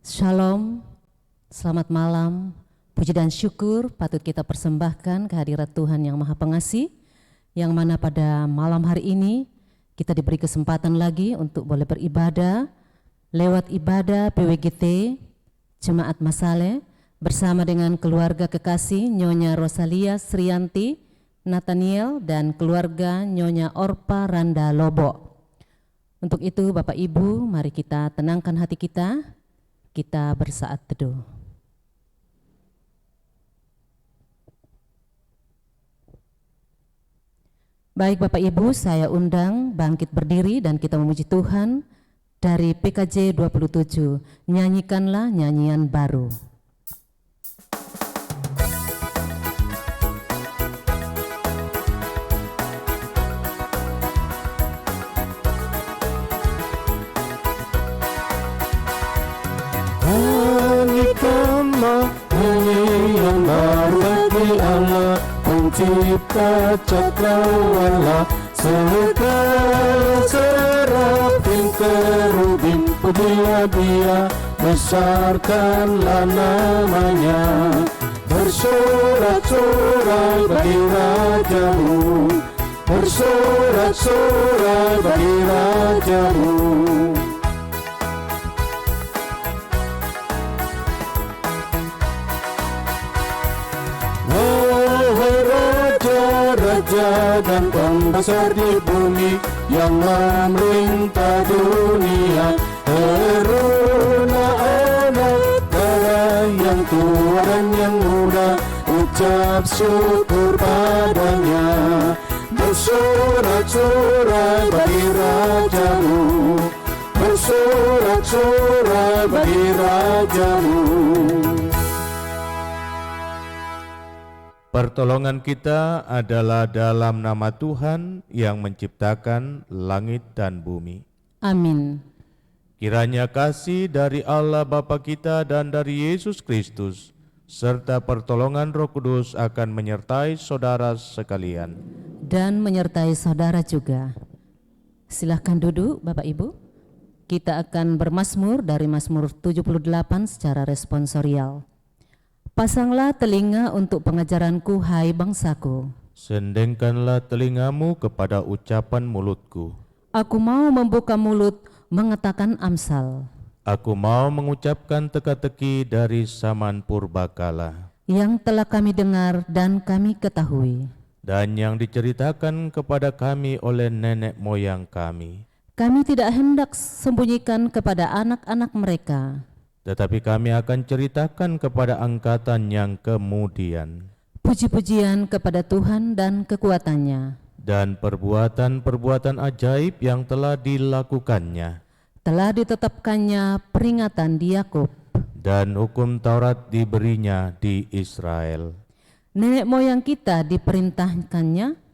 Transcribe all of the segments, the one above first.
Shalom, selamat malam, puji dan syukur patut kita persembahkan kehadirat Tuhan yang Maha Pengasih, yang mana pada malam hari ini kita diberi kesempatan lagi untuk boleh beribadah lewat ibadah PWGT Jemaat Masale bersama dengan keluarga kekasih Nyonya Rosalia Srianti Nathaniel dan keluarga Nyonya Orpa Randa Lobo. Untuk itu Bapak Ibu, mari kita tenangkan hati kita bersaat teduh. Baik Bapak Ibu, saya undang bangkit berdiri dan kita memuji Tuhan dari PKJ 27, nyanyikanlah nyanyian baru. Nyanyikanlah nyanyian baru bagi Allah Pencipta cakrawala, segala serafim kerubim, pujilah Dia, besarkanlah namanya. Bersorak-sorai bagi Rajamu, bersorak-sorai bagi Rajamu. Raja dan pembesar di bumi yang memerintah dunia, teruna anak, darah yang tua dan yang muda, ucap syukur padanya. Bersorak-sorai bagi Rajamu, bersorak-sorai bagi Rajamu. Pertolongan kita adalah dalam nama Tuhan yang menciptakan langit dan bumi. Amin. Kiranya kasih dari Allah Bapa kita dan dari Yesus Kristus, serta pertolongan Roh Kudus akan menyertai saudara sekalian. Dan menyertai saudara juga. Silahkan duduk Bapak Ibu. Kita akan bermazmur dari Mazmur 78 secara responsorial. Pasanglah telinga untuk pengajaranku, hai bangsaku. Sendengkanlah telingamu kepada ucapan mulutku. Aku mau membuka mulut mengatakan amsal. Aku mau mengucapkan teka-teki dari zaman purbakala, Yang telah kami dengar dan kami ketahui. dan yang diceritakan kepada kami oleh nenek moyang kami. Kami tidak hendak sembunyikan kepada anak-anak mereka. Tetapi kami akan ceritakan kepada angkatan yang kemudian. Puji-pujian kepada Tuhan dan kekuatannya. Dan perbuatan-perbuatan ajaib yang telah dilakukannya. Telah ditetapkannya peringatan di Yakub. Dan hukum Taurat diberinya di Israel. Nenek moyang kita diperintahkannya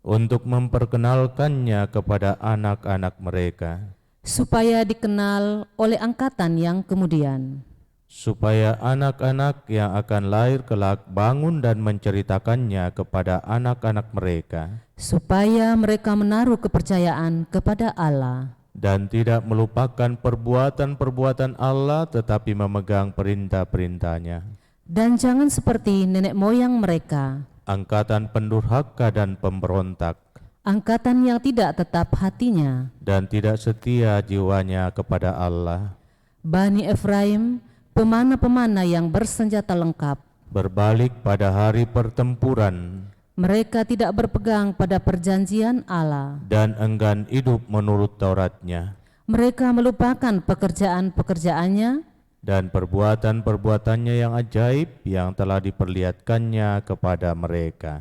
Untuk memperkenalkannya kepada anak-anak mereka. supaya dikenal oleh angkatan yang kemudian. Supaya anak-anak yang akan lahir kelak bangun dan menceritakannya kepada anak-anak mereka. Supaya mereka menaruh kepercayaan kepada Allah. Dan tidak melupakan perbuatan-perbuatan Allah tetapi memegang perintah-perintahnya. Dan jangan seperti nenek moyang mereka, Angkatan pendurhaka dan pemberontak, angkatan yang tidak tetap hatinya. dan tidak setia jiwanya kepada Allah. Bani Efraim, pemana-pemana yang bersenjata lengkap. Berbalik pada hari pertempuran, Mereka tidak berpegang pada perjanjian Allah. dan enggan hidup menurut Tauratnya. Mereka melupakan pekerjaan-pekerjaannya Dan perbuatan-perbuatannya yang ajaib yang telah diperlihatkannya kepada mereka.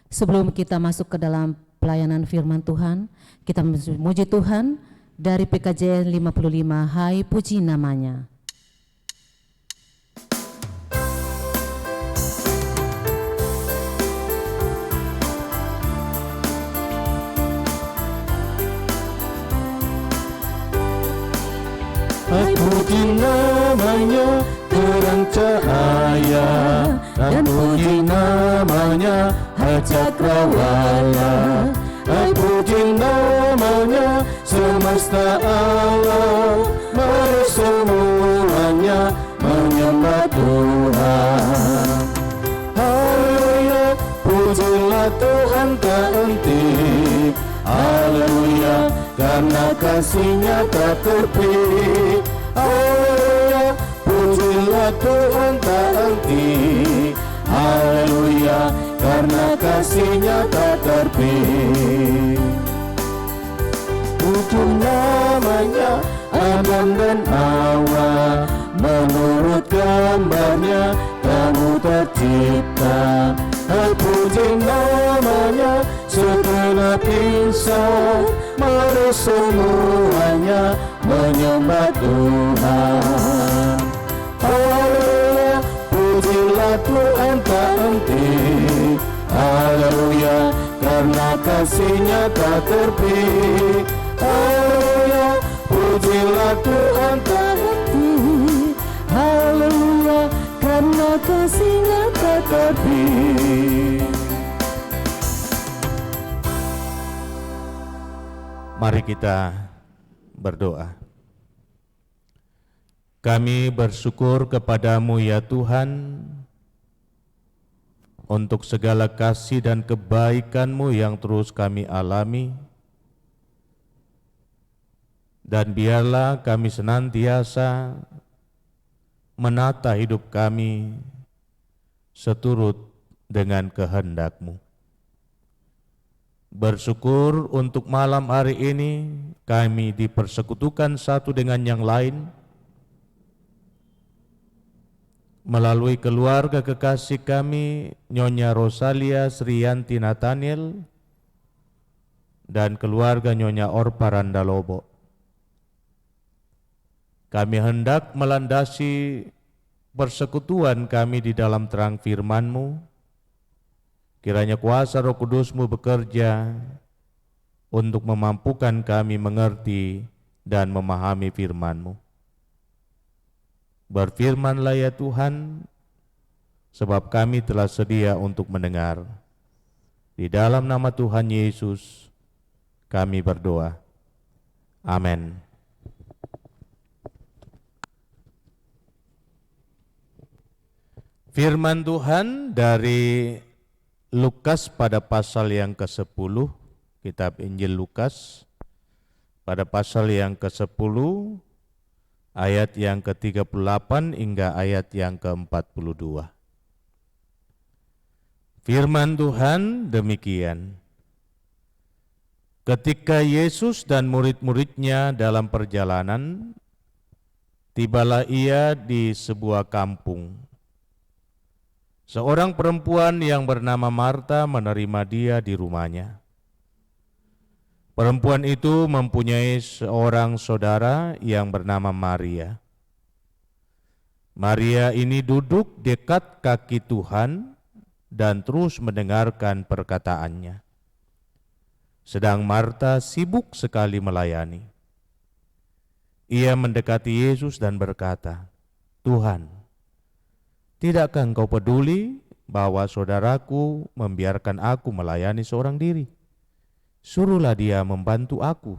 Sebelum kita masuk ke dalam pelayanan firman Tuhan, kita memuji Tuhan dari PKJ 55, hai puji namanya. Hai puji namanya, terang cahaya, dan puji namanya, hai cakrawala. Hai puji namanya, semesta alam, mari semuanya namanya, menyembah Tuhan. Haleluya, pujilah Tuhan tak henti. Haleluya, karena kasih-Nya tak tepi. Haleluya, pujilah Tuhan tak henti. Haleluya, karena kasih-Nya tak tepi. Puji namanya, Adam dan Hawa, menurut gambarnya kamu tercipta. Puji namanya, segenap insan, mari semuanya menyembah Tuhan. Haleluya, pujilah Tuhan tak henti. Haleluya, karena kasih-Nya tak tepi. Haleluya, pujilah Tuhan tak henti. Haleluya, karena kasih-Nya tak tepi. Mari kita berdoa. Kami bersyukur kepadamu ya Tuhan, untuk segala kasih dan kebaikan-Mu yang terus kami alami. Dan biarlah kami senantiasa menata hidup kami seturut dengan kehendak-Mu. Bersyukur untuk malam hari ini kami dipersekutukan satu dengan yang lain melalui keluarga kekasih kami Nyonya Rosalia Sriyanti Nathaniel dan keluarga Nyonya Orpa Randalobo. Kami hendak melandasi persekutuan kami di dalam terang firman-Mu. Kiranya kuasa Roh Kudus-Mu bekerja untuk memampukan kami mengerti dan memahami firman-Mu. Berfirmanlah ya Tuhan, sebab kami telah sedia untuk mendengar. Di dalam nama Tuhan Yesus kami berdoa. Amin. Firman Tuhan dari Lukas pada pasal yang ke-10, kitab Injil Lukas pada pasal yang ke-10, ayat yang ke-38 hingga ayat yang ke-42. Firman Tuhan demikian. Ketika Yesus dan murid-muridnya dalam perjalanan, tibalah ia di sebuah kampung. Seorang perempuan yang bernama Marta menerima dia di rumahnya. Perempuan itu mempunyai seorang saudara yang bernama Maria. Maria ini duduk dekat kaki Tuhan dan terus mendengarkan perkataannya. Sedang Marta sibuk sekali melayani. Ia mendekati Yesus dan berkata, "Tuhan, tidakkah Engkau peduli bahwa saudaraku membiarkan aku melayani seorang diri? Suruhlah dia membantu aku."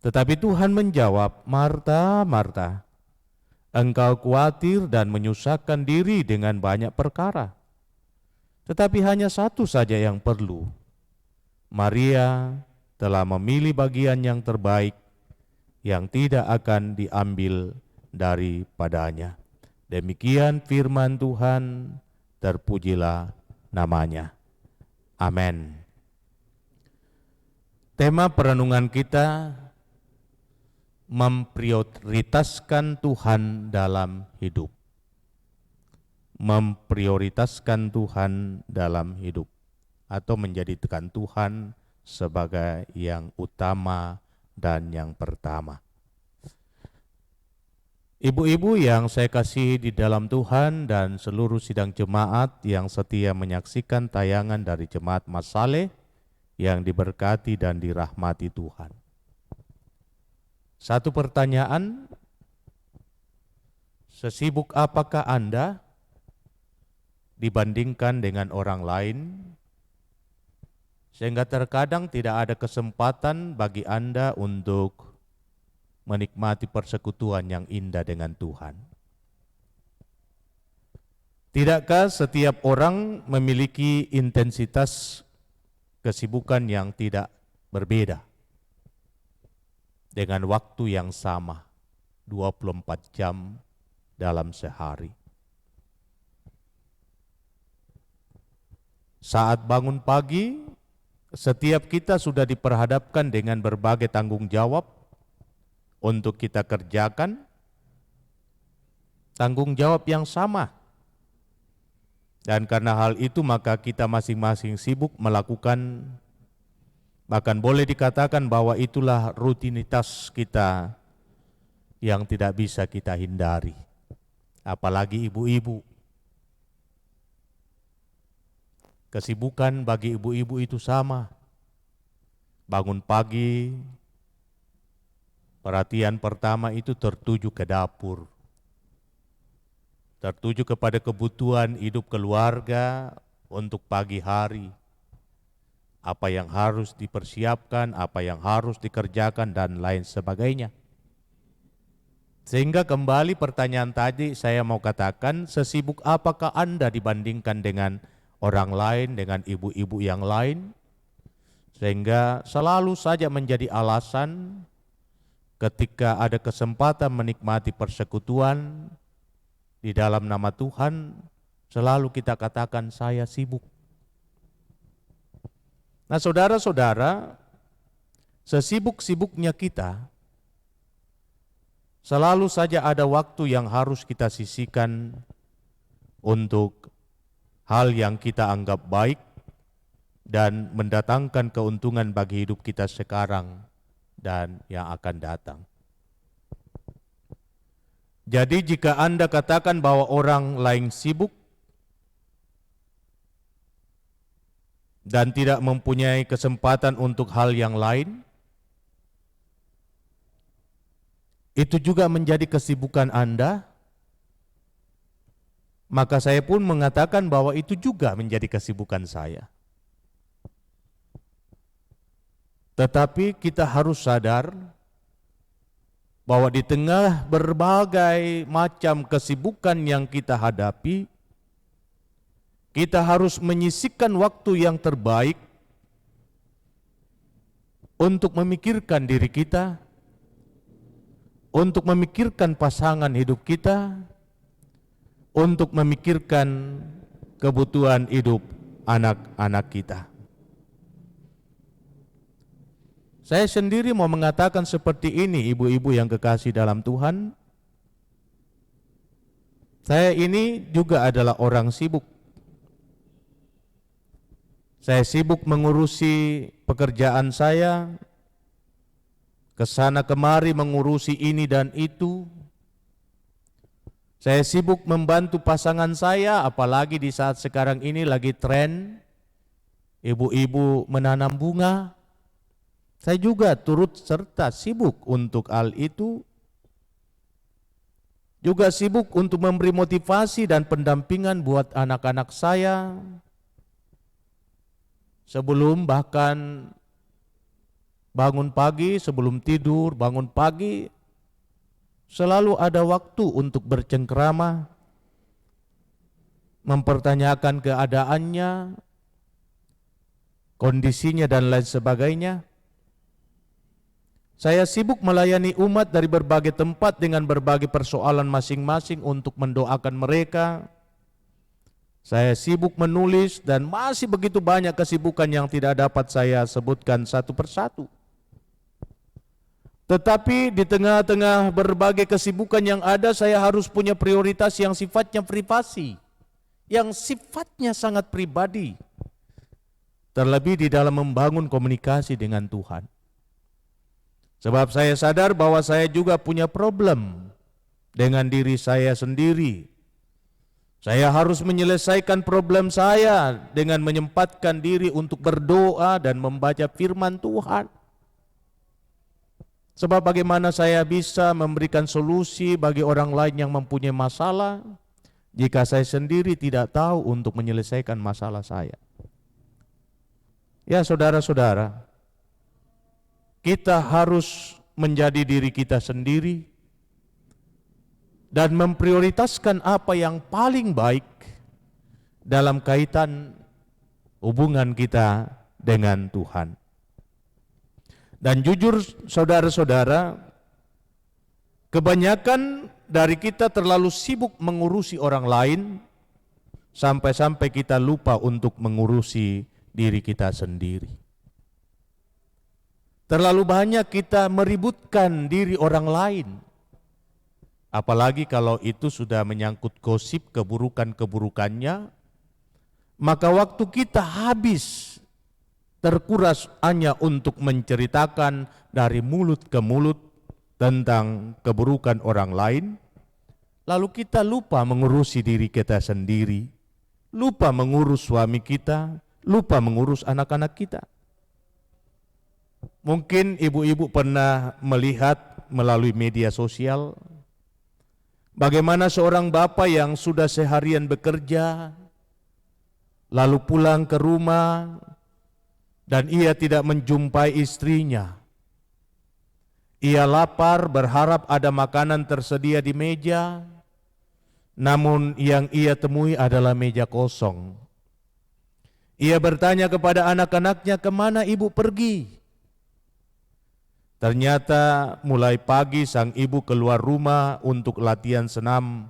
Tetapi Tuhan menjawab, "Marta, Marta, engkau khawatir dan menyusahkan diri dengan banyak perkara. Tetapi hanya satu saja yang perlu. Maria telah memilih bagian yang terbaik yang tidak akan diambil daripadanya." Demikian firman Tuhan, terpujilah namanya. Amin. Tema perenungan kita, memprioritaskan Tuhan dalam hidup. Memprioritaskan Tuhan dalam hidup, atau menjadikan Tuhan sebagai yang utama dan yang pertama. Ibu-ibu yang saya kasihi di dalam Tuhan dan seluruh sidang jemaat yang setia menyaksikan tayangan dari Jemaat Mas Saleh yang diberkati dan dirahmati Tuhan. Satu pertanyaan, sesibuk apakah Anda dibandingkan dengan orang lain, sehingga terkadang tidak ada kesempatan bagi Anda untuk menikmati persekutuan yang indah dengan Tuhan. Tidakkah setiap orang memiliki intensitas kesibukan yang tidak berbeda dengan waktu yang sama, 24 jam dalam sehari? Saat bangun pagi, setiap kita sudah diperhadapkan dengan berbagai tanggung jawab untuk kita kerjakan, tanggung jawab yang sama. Dan karena hal itu maka kita masing-masing sibuk melakukan, bahkan boleh dikatakan bahwa itulah rutinitas kita yang tidak bisa kita hindari. Apalagi ibu-ibu. Kesibukan bagi ibu-ibu itu sama. Bangun pagi, perhatian pertama itu tertuju ke dapur. Tertuju kepada kebutuhan hidup keluarga untuk pagi hari. Apa yang harus dipersiapkan, apa yang harus dikerjakan, dan lain sebagainya. Sehingga kembali pertanyaan tadi saya mau katakan, sesibuk apakah Anda dibandingkan dengan orang lain, dengan ibu-ibu yang lain? Sehingga selalu saja menjadi alasan ketika ada kesempatan menikmati persekutuan di dalam nama Tuhan, selalu kita katakan saya sibuk. Nah saudara-saudara, sesibuk-sibuknya kita, selalu saja ada waktu yang harus kita sisihkan untuk hal yang kita anggap baik dan mendatangkan keuntungan bagi hidup kita sekarang dan yang akan datang. Jadi jika Anda katakan bahwa orang lain sibuk dan tidak mempunyai kesempatan untuk hal yang lain, itu juga menjadi kesibukan Anda, maka saya pun mengatakan bahwa itu juga menjadi kesibukan saya. Tetapi kita harus sadar bahwa di tengah berbagai macam kesibukan yang kita hadapi, kita harus menyisihkan waktu yang terbaik untuk memikirkan diri kita, untuk memikirkan pasangan hidup kita, untuk memikirkan kebutuhan hidup anak-anak kita. Saya sendiri mau mengatakan seperti ini, ibu-ibu yang kekasih dalam Tuhan. Saya ini juga adalah orang sibuk. Saya sibuk mengurusi pekerjaan saya, kesana kemari mengurusi ini dan itu. Saya sibuk membantu pasangan saya, apalagi di saat sekarang ini lagi tren ibu-ibu menanam bunga. Saya juga turut serta sibuk untuk hal itu. Juga sibuk untuk memberi motivasi dan pendampingan buat anak-anak saya. Sebelum bahkan bangun pagi, sebelum tidur, bangun pagi, selalu ada waktu untuk bercengkrama, mempertanyakan keadaannya, kondisinya dan lain sebagainya. Saya sibuk melayani umat dari berbagai tempat dengan berbagai persoalan masing-masing untuk mendoakan mereka. Saya sibuk menulis dan masih begitu banyak kesibukan yang tidak dapat saya sebutkan satu persatu. Tetapi di tengah-tengah berbagai kesibukan yang ada, saya harus punya prioritas yang sifatnya privasi, yang sifatnya sangat pribadi, terlebih di dalam membangun komunikasi dengan Tuhan. Sebab saya sadar bahwa saya juga punya problem dengan diri saya sendiri. Saya harus menyelesaikan problem saya dengan menyempatkan diri untuk berdoa dan membaca firman Tuhan. Sebab bagaimana saya bisa memberikan solusi bagi orang lain yang mempunyai masalah jika saya sendiri tidak tahu untuk menyelesaikan masalah saya. Ya saudara-saudara, kita harus menjadi diri kita sendiri dan memprioritaskan apa yang paling baik dalam kaitan hubungan kita dengan Tuhan. Dan jujur saudara-saudara, kebanyakan dari kita terlalu sibuk mengurusi orang lain sampai-sampai kita lupa untuk mengurusi diri kita sendiri. Terlalu banyak kita meributkan diri orang lain. Apalagi kalau itu sudah menyangkut gosip keburukan-keburukannya, maka waktu kita habis terkuras hanya untuk menceritakan dari mulut ke mulut tentang keburukan orang lain, lalu kita lupa mengurusi diri kita sendiri, lupa mengurus suami kita, lupa mengurus anak-anak kita. Mungkin ibu-ibu pernah melihat melalui media sosial bagaimana seorang bapak yang sudah seharian bekerja, lalu pulang ke rumah, dan ia tidak menjumpai istrinya. Ia lapar, berharap ada makanan tersedia di meja, namun yang ia temui adalah meja kosong. Ia bertanya kepada anak-anaknya, "Kemana ibu pergi?" Ternyata mulai pagi sang ibu keluar rumah untuk latihan senam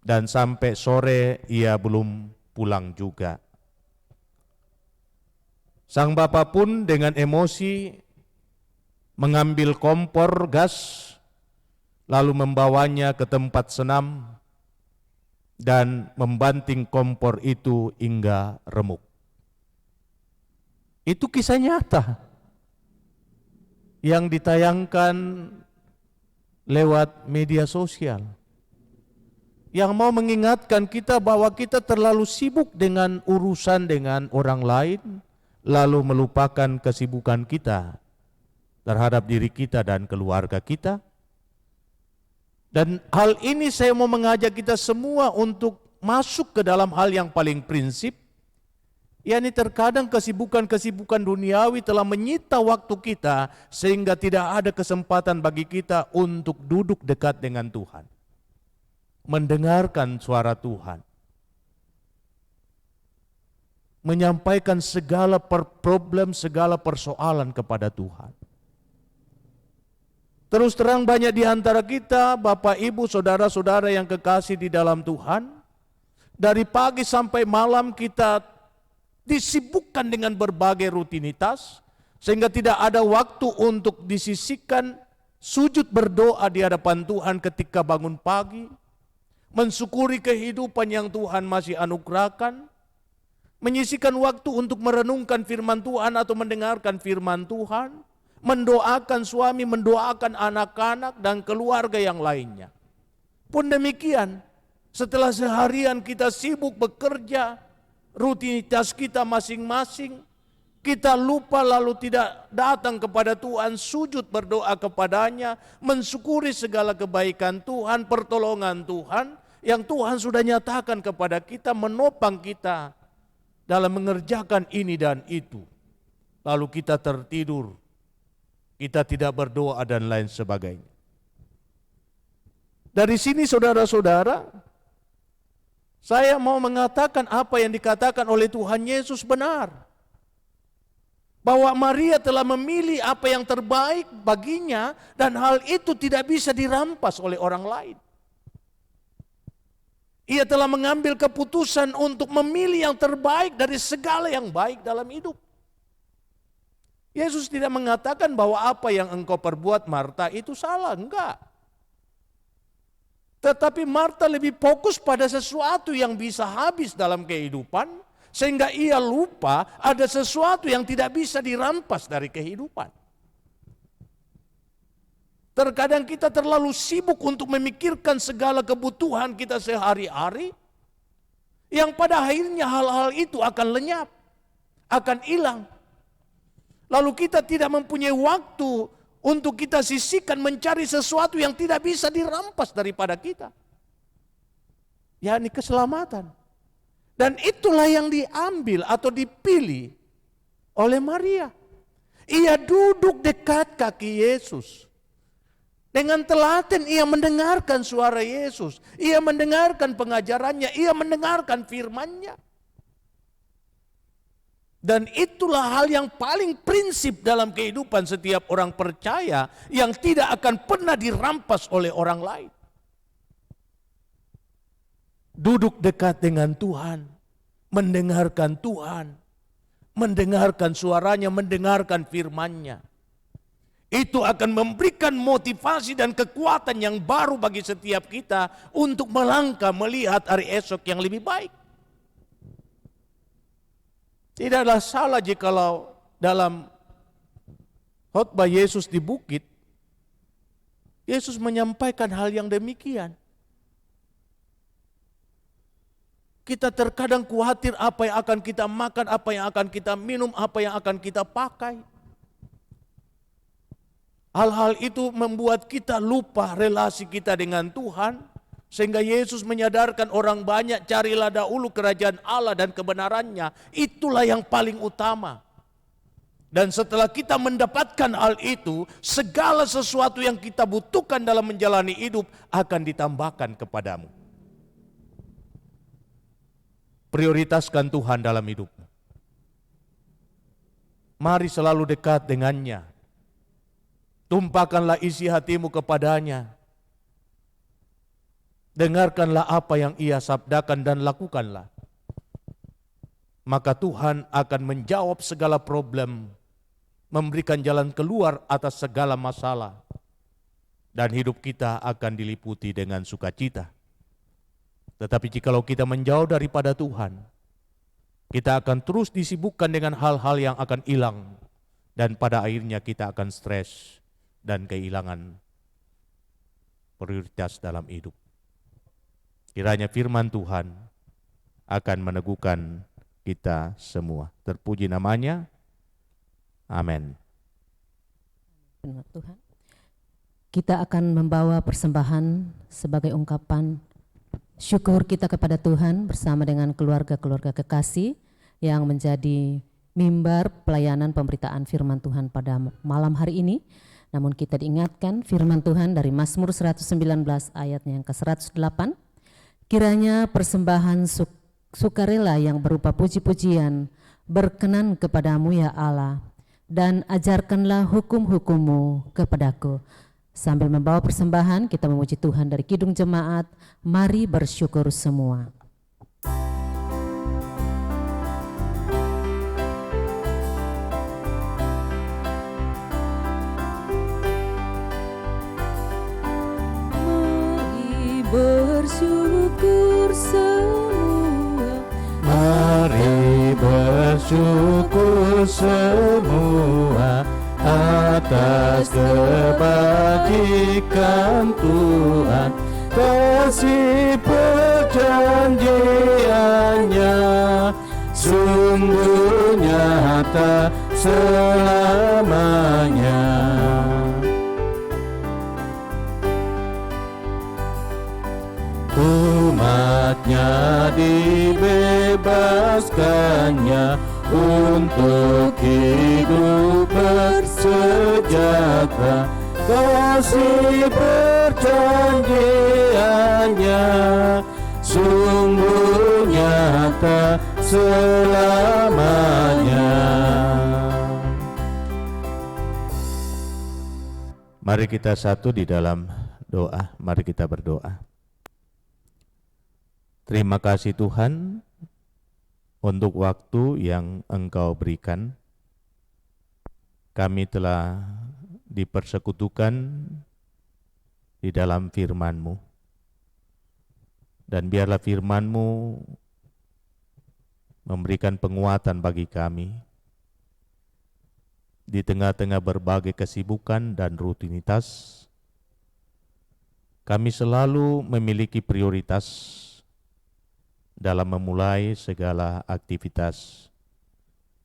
dan sampai sore ia belum pulang juga. Sang bapak pun dengan emosi mengambil kompor gas lalu membawanya ke tempat senam dan membanting kompor itu hingga remuk. Itu kisah nyata yang ditayangkan lewat media sosial, yang mau mengingatkan kita bahwa kita terlalu sibuk dengan urusan dengan orang lain, lalu melupakan kesibukan kita terhadap diri kita dan keluarga kita. Dan hal ini saya mau mengajak kita semua untuk masuk ke dalam hal yang paling prinsip, yakni terkadang kesibukan-kesibukan duniawi telah menyita waktu kita sehingga tidak ada kesempatan bagi kita untuk duduk dekat dengan Tuhan, mendengarkan suara Tuhan, menyampaikan segala problem, segala persoalan kepada Tuhan. Terus terang banyak di antara kita, Bapak, Ibu, saudara-saudara yang kekasih di dalam Tuhan, dari pagi sampai malam kita disibukkan dengan berbagai rutinitas, sehingga tidak ada waktu untuk disisihkan sujud berdoa di hadapan Tuhan ketika bangun pagi, mensyukuri kehidupan yang Tuhan masih anugerahkan, menyisihkan waktu untuk merenungkan firman Tuhan atau mendengarkan firman Tuhan, mendoakan suami, mendoakan anak-anak dan keluarga yang lainnya. Pun demikian, setelah seharian kita sibuk bekerja, rutinitas kita masing-masing, kita lupa lalu tidak datang kepada Tuhan, sujud berdoa kepadanya, mensyukuri segala kebaikan Tuhan, pertolongan Tuhan, yang Tuhan sudah nyatakan kepada kita, menopang kita dalam mengerjakan ini dan itu. Lalu kita tertidur, kita tidak berdoa dan lain sebagainya. Dari sini saudara-saudara, saya mau mengatakan apa yang dikatakan oleh Tuhan Yesus benar. Bahwa Maria telah memilih apa yang terbaik baginya dan hal itu tidak bisa dirampas oleh orang lain. Ia telah mengambil keputusan untuk memilih yang terbaik dari segala yang baik dalam hidup. Yesus tidak mengatakan bahwa apa yang engkau perbuat Marta itu salah, enggak. Tetapi Marta lebih fokus pada sesuatu yang bisa habis dalam kehidupan, sehingga ia lupa ada sesuatu yang tidak bisa dirampas dari kehidupan. Terkadang kita terlalu sibuk untuk memikirkan segala kebutuhan kita sehari-hari, yang pada akhirnya hal-hal itu akan lenyap, akan hilang. Lalu kita tidak mempunyai waktu untuk kita sisihkan mencari sesuatu yang tidak bisa dirampas daripada kita, yakni keselamatan. Dan itulah yang diambil atau dipilih oleh Maria. Ia duduk dekat kaki Yesus. Dengan telaten ia mendengarkan suara Yesus, ia mendengarkan pengajarannya, ia mendengarkan firman-Nya. Dan itulah hal yang paling prinsip dalam kehidupan setiap orang percaya yang tidak akan pernah dirampas oleh orang lain. Duduk dekat dengan Tuhan, mendengarkan Tuhan, mendengarkan suaranya, mendengarkan firman-Nya. Itu akan memberikan motivasi dan kekuatan yang baru bagi setiap kita untuk melangkah melihat hari esok yang lebih baik. Tidaklah salah jikalau dalam khotbah Yesus di bukit, Yesus menyampaikan hal yang demikian. Kita terkadang khawatir apa yang akan kita makan, apa yang akan kita minum, apa yang akan kita pakai. Hal-hal itu membuat kita lupa relasi kita dengan Tuhan, sehingga Yesus menyadarkan orang banyak, carilah dahulu kerajaan Allah dan kebenarannya, itulah yang paling utama. Dan setelah kita mendapatkan hal itu, segala sesuatu yang kita butuhkan dalam menjalani hidup akan ditambahkan kepadamu. Prioritaskan Tuhan dalam hidupmu. Mari selalu dekat dengannya. Tumpahkanlah isi hatimu kepadanya. Dengarkanlah apa yang ia sabdakan dan lakukanlah. Maka Tuhan akan menjawab segala problem, memberikan jalan keluar atas segala masalah, dan hidup kita akan diliputi dengan sukacita. Tetapi jikalau kita menjauh daripada Tuhan, kita akan terus disibukkan dengan hal-hal yang akan hilang, dan pada akhirnya kita akan stres dan kehilangan prioritas dalam hidup. Kiranya firman Tuhan akan meneguhkan kita semua. Terpuji namanya. Amin. Benar Tuhan. Kita akan membawa persembahan sebagai ungkapan syukur kita kepada Tuhan bersama dengan keluarga-keluarga kekasih yang menjadi mimbar pelayanan pemberitaan firman Tuhan pada malam hari ini. Namun kita diingatkan firman Tuhan dari Mazmur 119 ayatnya yang ke-108. Kiranya persembahan sukarela yang berupa puji-pujian berkenan kepadamu ya Allah, dan ajarkanlah hukum-hukum-Mu kepadaku. Sambil membawa persembahan, kita memuji Tuhan dari Kidung Jemaat. Mari bersyukur semua. Mari bersyukur semua. Mari bersyukur semua atas kebajikan Tuhan, kasih perjanjiannya sungguh nyata selamanya. Umatnya dibebaskannya untuk hidup bersejahtera, kasih perjanjiannya sungguh nyata selamanya. Mari kita satu di dalam doa, mari kita berdoa. Terima kasih Tuhan untuk waktu yang Engkau berikan. Kami telah dipersekutukan di dalam firman-Mu. Dan biarlah firman-Mu memberikan penguatan bagi kami di tengah-tengah berbagai kesibukan dan rutinitas. Kami selalu memiliki prioritas dalam memulai segala aktivitas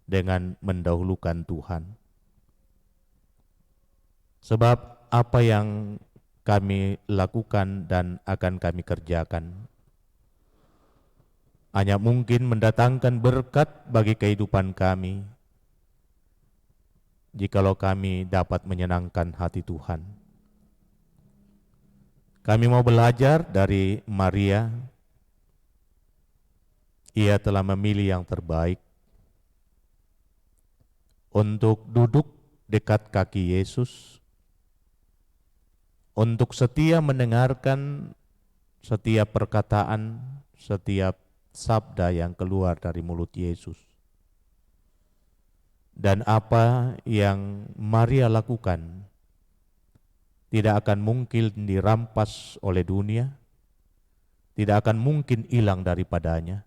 dengan mendahulukan Tuhan. Sebab apa yang kami lakukan dan akan kami kerjakan hanya mungkin mendatangkan berkat bagi kehidupan kami jikalau kami dapat menyenangkan hati Tuhan. Kami mau belajar dari Maria. Ia telah memilih yang terbaik untuk duduk dekat kaki Yesus, untuk setia mendengarkan setiap perkataan, setiap sabda yang keluar dari mulut Yesus. Dan apa yang Maria lakukan tidak akan mungkin dirampas oleh dunia, tidak akan mungkin hilang daripadanya.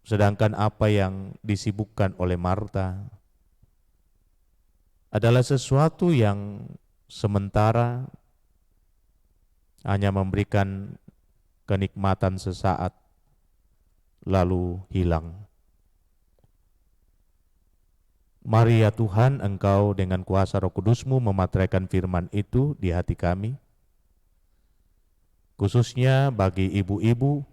Sedangkan apa yang disibukkan oleh Marta adalah sesuatu yang sementara, hanya memberikan kenikmatan sesaat, lalu hilang. Mari ya Tuhan, Engkau dengan kuasa Roh Kudus-Mu memateraikan firman itu di hati kami, khususnya bagi ibu-ibu,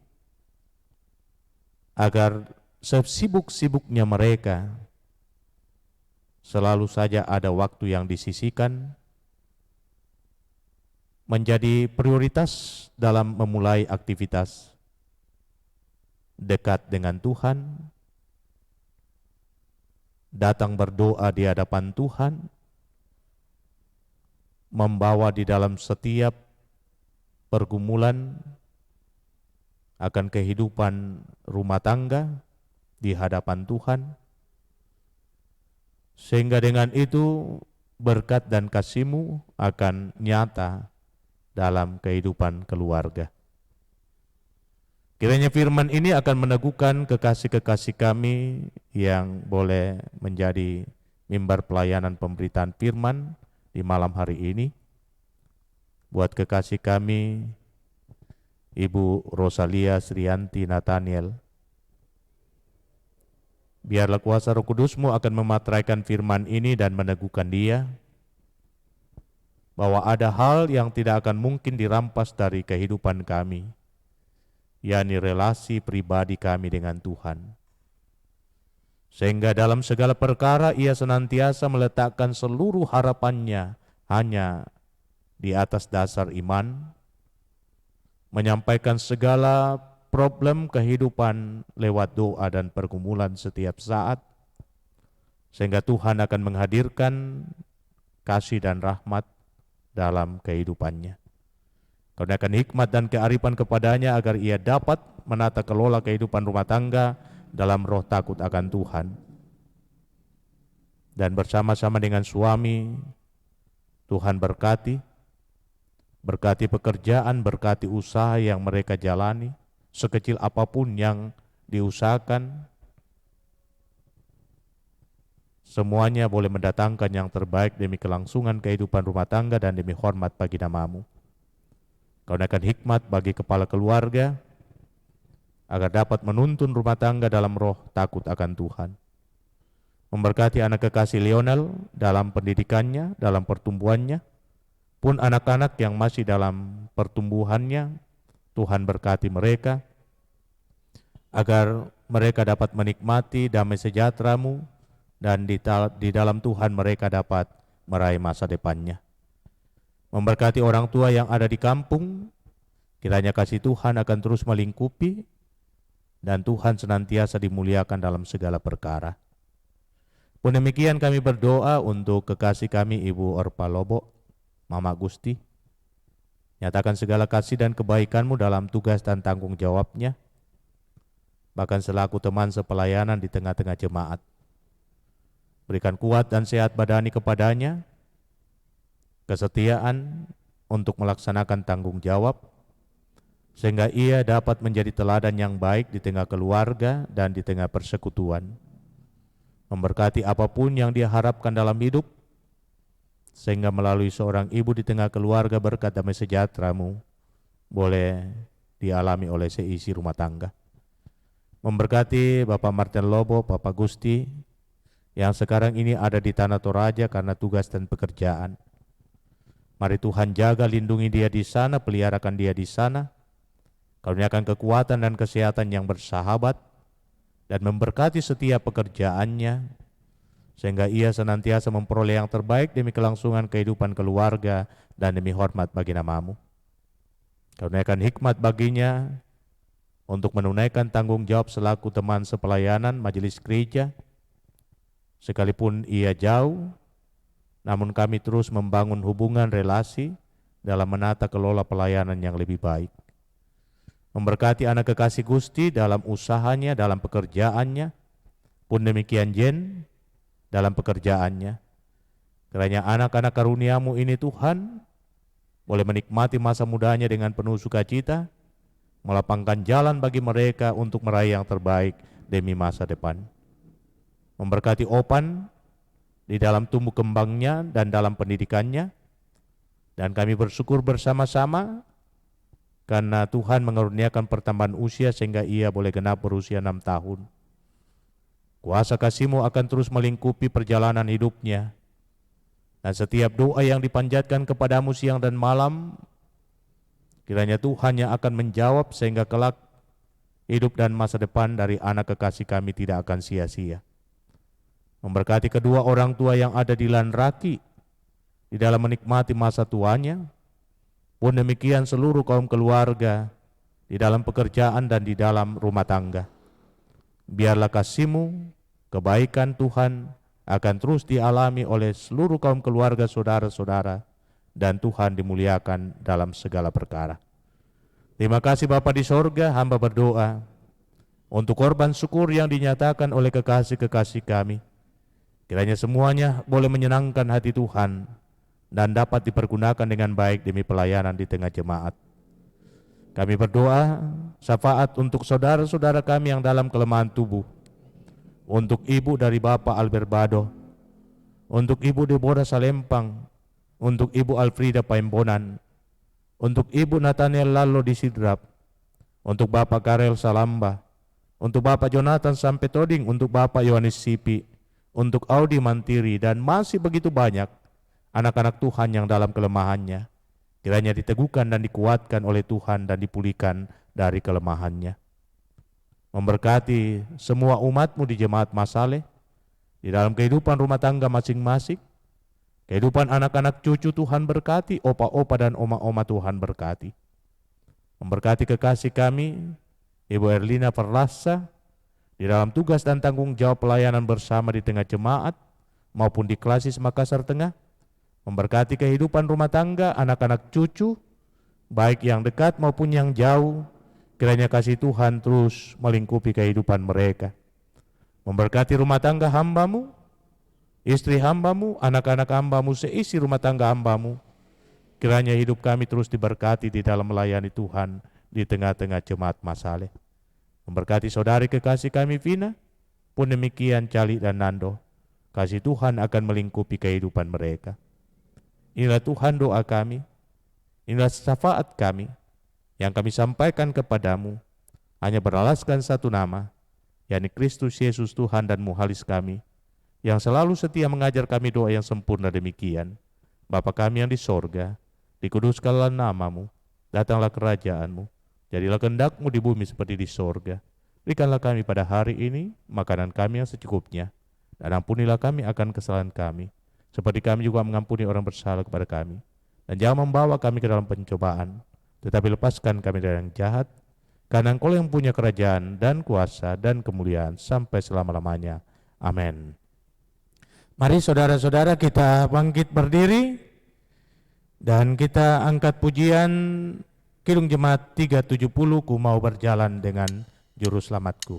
agar sesibuk-sibuknya mereka selalu saja ada waktu yang disisihkan menjadi prioritas dalam memulai aktivitas dekat dengan Tuhan, datang berdoa di hadapan Tuhan, membawa di dalam setiap pergumulan akan kehidupan rumah tangga di hadapan Tuhan, sehingga dengan itu berkat dan kasih-Mu akan nyata dalam kehidupan keluarga. Kiranya firman ini akan meneguhkan kekasih-kekasih kami yang boleh menjadi mimbar pelayanan pemberitaan firman di malam hari ini. Buat kekasih kami, Ibu Rosalia Srianti Nathaniel, biarlah kuasa Roh Kudus-Mu akan memateraikan firman ini dan meneguhkan dia, bahwa ada hal yang tidak akan mungkin dirampas dari kehidupan kami, yakni relasi pribadi kami dengan Tuhan. Sehingga dalam segala perkara ia senantiasa meletakkan seluruh harapannya hanya di atas dasar iman, menyampaikan segala problem kehidupan lewat doa dan pergumulan setiap saat, sehingga Tuhan akan menghadirkan kasih dan rahmat dalam kehidupannya. Kurniakan hikmat dan kearifan kepadanya agar ia dapat menata kelola kehidupan rumah tangga dalam roh takut akan Tuhan. Dan bersama-sama dengan suami, Tuhan berkati pekerjaan, berkati usaha yang mereka jalani, sekecil apapun yang diusahakan, semuanya boleh mendatangkan yang terbaik demi kelangsungan kehidupan rumah tangga dan demi hormat bagi nama-Mu. Kurniakan hikmat bagi kepala keluarga, agar dapat menuntun rumah tangga dalam roh takut akan Tuhan. Memberkati anak kekasih Lionel dalam pendidikannya, dalam pertumbuhannya, pun anak-anak yang masih dalam pertumbuhannya, Tuhan berkati mereka, agar mereka dapat menikmati damai sejahtera-Mu, dan di dalam Tuhan mereka dapat meraih masa depannya. Memberkati orang tua yang ada di kampung, kiranya kasih Tuhan akan terus melingkupi, dan Tuhan senantiasa dimuliakan dalam segala perkara. Pun demikian kami berdoa untuk kekasih kami Ibu Orpa Lobo, Mama Gusti. Nyatakan segala kasih dan kebaikan-Mu dalam tugas dan tanggung jawabnya, bahkan selaku teman sepelayanan di tengah-tengah jemaat. Berikan kuat dan sehat badani kepadanya, kesetiaan untuk melaksanakan tanggung jawab, sehingga ia dapat menjadi teladan yang baik di tengah keluarga dan di tengah persekutuan. Memberkati apapun yang dia harapkan dalam hidup, sehingga melalui seorang ibu di tengah keluarga berkat damai sejahtera-Mu boleh dialami oleh seisi rumah tangga. Memberkati Bapak Martin Lobo, Bapak Gusti, yang sekarang ini ada di Tanah Toraja karena tugas dan pekerjaan. Mari Tuhan jaga, lindungi dia di sana, peliharakan dia di sana, karuniakan kekuatan dan kesehatan yang bersahabat, dan memberkati setiap pekerjaannya, sehingga ia senantiasa memperoleh yang terbaik demi kelangsungan kehidupan keluarga dan demi hormat bagi nama-Mu. Karuniakan hikmat baginya untuk menunaikan tanggung jawab selaku teman sepelayanan majelis gereja. Sekalipun ia jauh, namun kami terus membangun hubungan relasi dalam menata kelola pelayanan yang lebih baik. Memberkati anak kekasih Gusti dalam usahanya, dalam pekerjaannya, pun demikian Jen dalam pekerjaannya. Kiranya anak-anak karunia-Mu ini Tuhan boleh menikmati masa mudanya dengan penuh sukacita, melapangkan jalan bagi mereka untuk meraih yang terbaik demi masa depan. Memberkati Opan di dalam tumbuh kembangnya dan dalam pendidikannya, dan kami bersyukur bersama-sama karena Tuhan mengaruniakan pertambahan usia sehingga ia boleh genap berusia 6 tahun. Kuasa kasih-Mu akan terus melingkupi perjalanan hidupnya, dan setiap doa yang dipanjatkan kepadamu siang dan malam, kiranya Tuhan yang akan menjawab sehingga kelak hidup dan masa depan dari anak kekasih kami tidak akan sia-sia. Memberkati kedua orang tua yang ada di Lanraki di dalam menikmati masa tuanya, pun demikian seluruh kaum keluarga di dalam pekerjaan dan di dalam rumah tangga. Biarlah kasih-Mu, kebaikan Tuhan akan terus dialami oleh seluruh kaum keluarga saudara-saudara, dan Tuhan dimuliakan dalam segala perkara. Terima kasih Bapa di sorga, hamba berdoa untuk korban syukur yang dinyatakan oleh kekasih-kekasih kami. Kiranya semuanya boleh menyenangkan hati Tuhan dan dapat dipergunakan dengan baik demi pelayanan di tengah jemaat. Kami berdoa syafaat untuk saudara-saudara kami yang dalam kelemahan tubuh, untuk ibu dari Bapak Albert Bado, untuk ibu Deborah Salempang, untuk ibu Alfrida Paimbonan, untuk ibu Nathaniel Lalo di Sidrap, untuk Bapak Karel Salamba, untuk Bapak Jonathan Sampetoding, untuk Bapak Yohanes Sipi, untuk Audi Mantiri, dan masih begitu banyak anak-anak Tuhan yang dalam kelemahannya. Kiranya diteguhkan dan dikuatkan oleh Tuhan dan dipulihkan dari kelemahannya. Memberkati semua umat-Mu di jemaat Masaleh, di dalam kehidupan rumah tangga masing-masing, kehidupan anak-anak cucu Tuhan berkati, opa-opa dan oma-oma Tuhan berkati. Memberkati kekasih kami, Ibu Erlina Perlasa, di dalam tugas dan tanggung jawab pelayanan bersama di tengah jemaat maupun di Klasis Makassar Tengah. Memberkati kehidupan rumah tangga, anak-anak cucu, baik yang dekat maupun yang jauh. Kiranya kasih Tuhan terus melingkupi kehidupan mereka. Memberkati rumah tangga hamba-Mu, istri hamba-Mu, anak-anak hamba-Mu, seisi rumah tangga hamba-Mu. Kiranya hidup kami terus diberkati di dalam melayani Tuhan di tengah-tengah jemaat Masaleh. Memberkati saudari kekasih kami Vina, pun demikian Cali dan Nando. Kasih Tuhan akan melingkupi kehidupan mereka. Inilah Tuhan doa kami, inilah syafaat kami yang kami sampaikan kepadamu, hanya beralaskan satu nama, yakni Kristus Yesus Tuhan dan Muhalis kami, yang selalu setia mengajar kami doa yang sempurna demikian. Bapa kami yang di sorga, dikuduskanlah nama-Mu, datanglah kerajaan-Mu, jadilah kehendak-Mu di bumi seperti di sorga. Berikanlah kami pada hari ini makanan kami yang secukupnya, dan ampunilah kami akan kesalahan kami, seperti kami juga mengampuni orang bersalah kepada kami. Dan jangan membawa kami ke dalam pencobaan, tetapi lepaskan kami dari yang jahat, karena Engkau yang punya kerajaan dan kuasa dan kemuliaan sampai selama-lamanya. Amin. Mari saudara-saudara kita bangkit berdiri, dan kita angkat pujian Kidung Jemaat 370, Ku Mau Berjalan Dengan Juru Selamatku.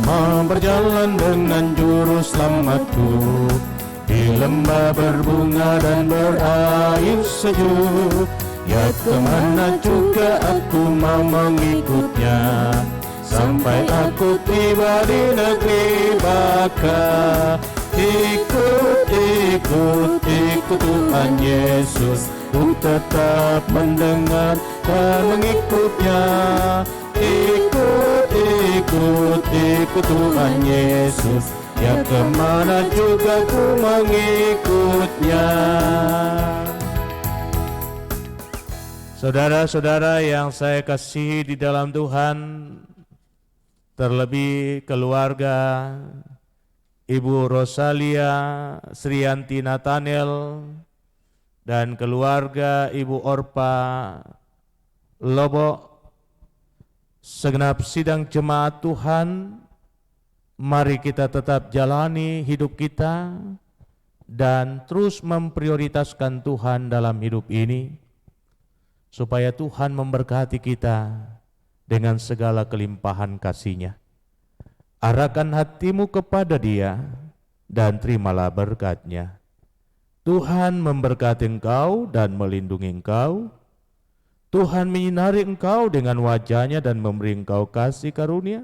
Mau berjalan dengan juru selamatku di lembah berbunga dan berair sejuk. Ya kemana juga aku mau mengikutnya, sampai aku tiba di negeri Baka. Ikut, ikut, ikut Tuhan Yesus, ku tetap mendengar dan mengikutnya. Ikut, ikut, ikut Tuhan Yesus, ya kemana juga ku mengikutnya. Saudara-saudara yang saya kasihi di dalam Tuhan, terlebih keluarga Ibu Rosalia Srianti Nathaniel dan keluarga Ibu Orpa Lobo, segenap sidang jemaat Tuhan, mari kita tetap jalani hidup kita dan terus memprioritaskan Tuhan dalam hidup ini, supaya Tuhan memberkati kita dengan segala kelimpahan kasih-Nya. Arahkan hatimu kepada Dia dan terimalah berkat-Nya. Tuhan memberkati engkau dan melindungi engkau. Tuhan menyinari engkau dengan wajah-Nya dan memberi engkau kasih karunia.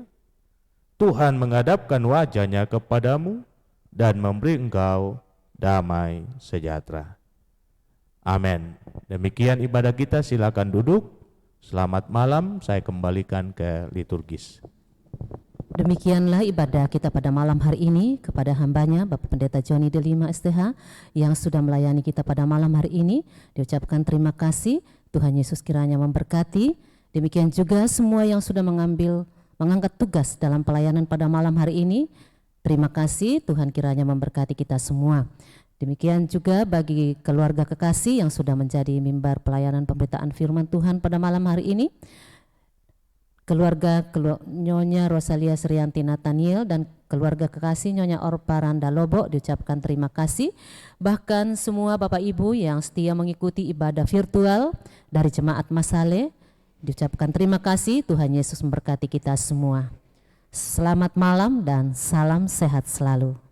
Tuhan menghadapkan wajah-Nya kepadamu dan memberi engkau damai sejahtera. Amin. Demikian ibadah kita, silakan duduk. Selamat malam, saya kembalikan ke liturgis. Demikianlah ibadah kita pada malam hari ini kepada hambanya Bapak Pendeta Joni Delima STH yang sudah melayani kita pada malam hari ini. Diucapkan terima kasih, Tuhan Yesus kiranya memberkati. Demikian juga semua yang sudah mengangkat tugas dalam pelayanan pada malam hari ini. Terima kasih, Tuhan kiranya memberkati kita semua. Demikian juga bagi keluarga kekasih yang sudah menjadi mimbar pelayanan pemberitaan firman Tuhan pada malam hari ini. Keluarga Nyonya Rosalia Srianti Nathaniel dan keluarga kekasih Nyonya Orpa Randa Lobo diucapkan terima kasih. Bahkan semua Bapak Ibu yang setia mengikuti ibadah virtual dari Jemaat Masale diucapkan terima kasih. Tuhan Yesus memberkati kita semua. Selamat malam dan salam sehat selalu.